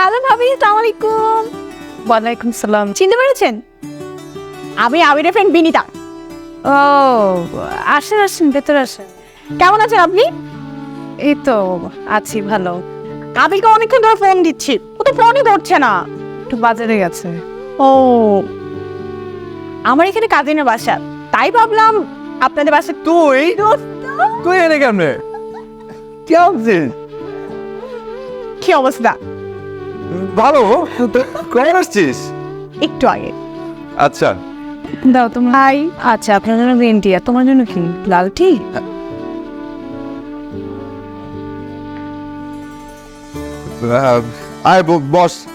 Hello ভাবি, আসসালামু আলাইকুম। ওয়ালাইকুম সালাম। চিনতে পেরেছেন? আমি আবিরের ফ্রেন্ড বিনিতা। ও আসেন আসেন, ভেতরে আসেন। কেমন আছেন আপনি? এই তো আছি ভালো। আবিরকে অনেকক্ষণ ধরে ফোন দিচ্ছি, ও তো ফোনই ধরছে না। একটু বাজারে গেছে। ও, আমার এখানে কাজিনের বাসা, তাই ভাবলাম আপনাদের বাসা। তুই তুই এনে কেমনে? কি হচ্ছে? কি অবস্থা? ভালো। তো কখন আসছিস? একটু আগে। আচ্ছা, দাও তোমার। হাই। আচ্ছা, আপনার জন্য গ্রিন টি, আর তোমার জন্য কি লাল টি? আয় বস।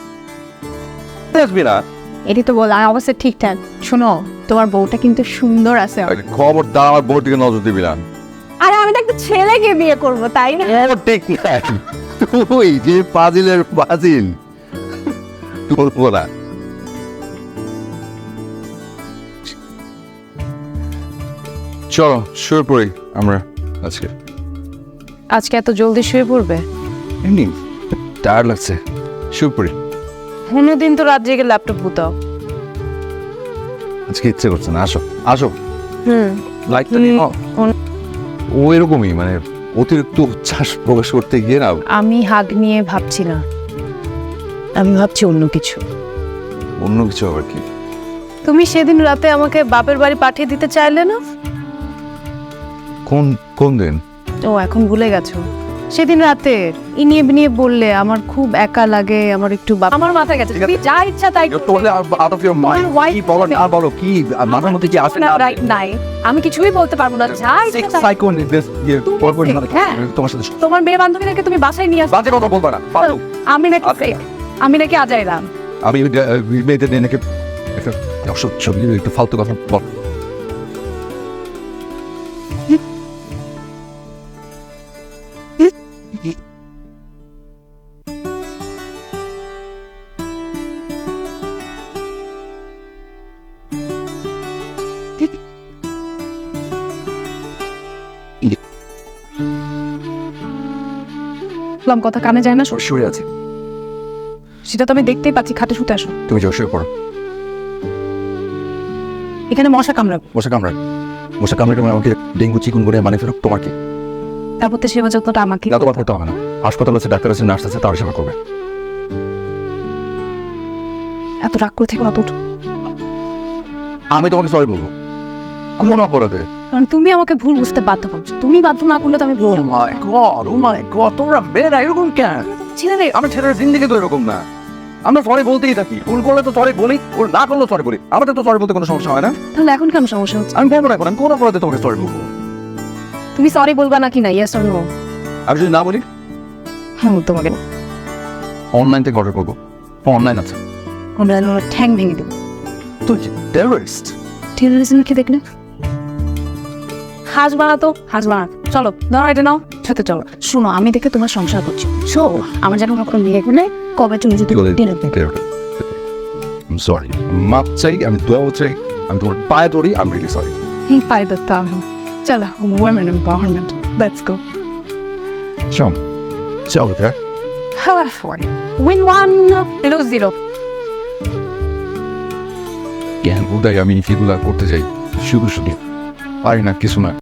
আসবি না? এটি তো বল, অবস্থা ঠিকঠাক। শোনো, তোমার বউটা কিন্তু সুন্দর আছে। খবরদার আমার বউর দিকে নজর দিবি না। আরে আমি তো একটা ছেলেকে বিয়ে করবো, তাই না? ও ঠিক নাই, তুই যে পাজিলের পাজিল বলবো না। চলো শুয়ে পড়ি আমরা আজকে। আজকে এত জলদি শুয়ে পড়বে? এমনি টায়ার লাগছে, শুয়ে পড়ি। অন্যদিন তো রাত জেগে ল্যাপটপ বুতাও। আজকে ইচ্ছে করছে না, আসো আসো। লাইটটা হুম, নিয়ে অন- ও এরকমই, মানে অতিরিক্ত উচ্ছ্বাস প্রকাশ করতে গিয়ে না আমি হাগ নিয়ে ভাবছি না, আমি ভাবছি অন্য কিছু। অন্য কিছু আবার কি? তুমি সেদিন রাতে আমাকে বাপের বাড়ি পাঠিয়ে দিতে চাইলে না? কোন কোন দিন? ও এখন ভুলে গেছো? সেদিন রাতে ইনিয়ে বিনিয়ে বললে আমার খুব একা লাগে, আমার একটু আমার মাথা গেছে। তুমি যা ইচ্ছা তাই করবে। Out of your mind. তোমার wife- কি বলো না বলো, কি মাথার মধ্যে কি আসে না? না, right নাই, আমি কিছুই বলতে পারবো না, যা ইচ্ছা তাই। সাইকো নির্দেশ দিয়ে তুমি পরপর না হ্যাঁ। তোমার সাথে তোমার মেয়ে বান্ধবীদেরকে তুমি বাসায় নিয়ে আসো। বাজে কথা বলবা না, ফালতু। আমি নাকি fake? আমি নাকি আজাইরাম? আমি মেয়েদের নিয়ে নাকি একটা অসহ্য একটু ফালতু কথা বল। বললাম কথা কানে যায় না? শুয়ে আছি, সেটা তো আমি দেখতেই পাচ্ছি। খাটে শুতে আসো। তুমি যাও শুয়ে পড়ো। এখানে মশা কামড়াবে। মশা কামড়ায়? মশা কামড়াতে আমাকে ডেঙ্গু চিকুন করে মানে ফেরত তোমার কি? তারপর তো সেবা যত্নটা আমাকে। না, তোমার করতে হবে না। হাসপাতাল আছে, ডাক্তার আছে, নার্স আছে, তার সেবা করবে। এত রাগ করে থেকে না তো। আমি তোমাকে সরি বলবো কোন অপরাধে? কারণ তুমি আমাকে ভুল বুঝতে বাধ্য করছো। তুমি বাধ্য না করলে তো আমি ভুল। ও মাই গড, তোমরা মেয়েরা এরকম কেন? ছেলে আমার ছেলের জিন্দিগি তো এরকম না। আমরা সরি বলতেই থাকি, ভুল করলে তো সরি বলি, ভুল না করলেও সরি বলি। আমাদের তো সরি বলতে কোনো সমস্যা হয় না। তাহলে এখন কেন সমস্যা হচ্ছে? আমি বলবো না এখন, আমি কোন অপরাধে তোমাকে সরি বলবো? তুমি সরি বলবা নাকি না? Yes or no? আমি যদি না বলি হ্যাঁ, তোমাকে অনলাইন থেকে অর্ডার করবো। অনলাইন আছে। আমরা ঠ্যাং ভেঙে দেবো। তুই টেররিস্ট। টেরোরিজম কি দেখলে? হাঁস বানাতো, হাঁস বানাতো। চলো ধরো এটা নাও, সাথে চলো। শুনো, আমি দেখে তোমার সংসার করছি। শো, আমার যেন কোনো মেয়ে গুনে কবে তুমি যদি সরি, মাপ চাই, আমি দোয়া চাই, আমি তোমার পায়ে ধরি। আমি রিয়েলি সরি। পাই দত্তা। চলো, women empowerment, let's go. চল চল দেখ। How are for win 1 lose 0. জ্ঞান উদয় আমি এগুলা করতে চাই, শুধু শুধু পারি না, কিছু না।